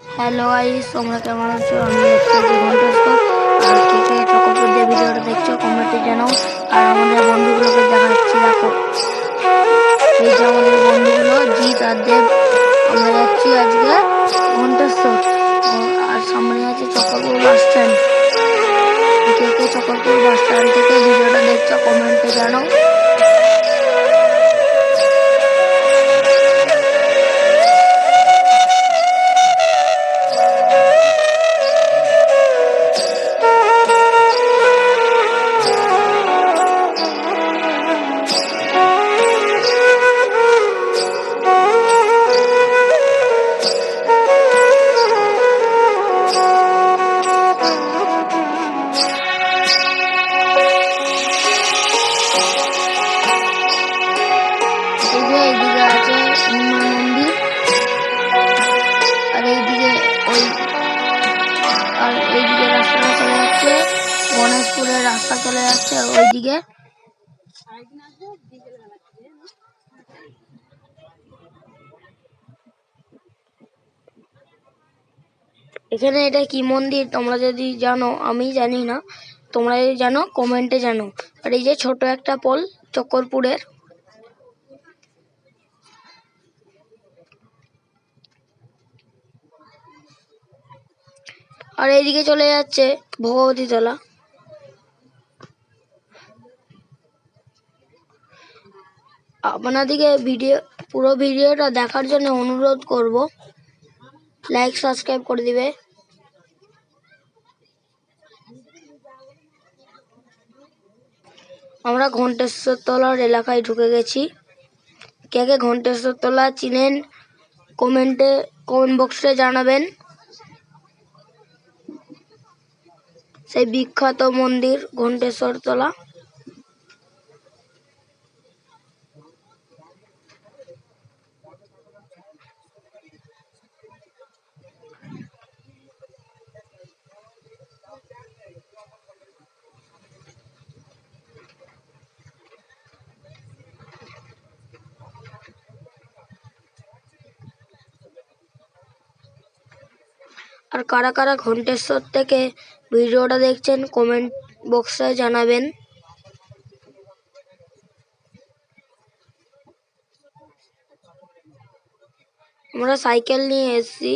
Hello guys, তোমরা কেমন আছো? আমি হচ্ছে যে ঘন্টাস্কর। আর কে কে চকরপুর দিয়ে ভিডিওটা দেখছো কমেন্টে জানাও। আর আমাদের বন্ধুগুলোকে দেখাচ্ছি, দেখো এই যে আমাদের বন্ধুগুলো জিৎ আর দেব। আমরা যাচ্ছি আজকে ঘন্টাস্কর। আর সামনে আছে চকরপুর বাস স্ট্যান্ড। কে কে চকরপুর বাস স্ট্যান্ড থেকে ভিডিওটা দেখছো কমেন্টে জানাও। এইদিকে আছে হনুমান মন্দির, আর এইদিকে এইদিকে রাস্তাটা চলে যাচ্ছে গণেশপুরের রাস্তা চলে যাচ্ছে ওইদিকে। এখানে এটা কি মন্দির তোমরা যদি জানো, আমি জানি না, তোমরা যদি জানো কমেন্টে জানো। আর এই যে ছোট একটা পোল চক্করপুরের। আর এইদিকে চলে যাচ্ছে ভগবতী তলা। আপনাদেরকে পুরো ভিডিওটা দেখার জন্য অনুরোধ করব, লাইক সাবস্ক্রাইব করে দিবে। আমরা ঘণ্টেশ্বর তলার এলাকায় ঢুকে গেছি। কে কে ঘণ্টেশ্বর তলা চিনেন কমেন্ট বক্সে জানাবেন। সেই বিখ্যাত মন্দির ঘণ্টেশ্বর তলা। আর কারা কারা ঘণ্টেশ্বর থেকে ভিডিওটা দেখছেন কমেন্ট বক্সে জানাবেন। আমরা সাইকেল নিয়ে এসেছি।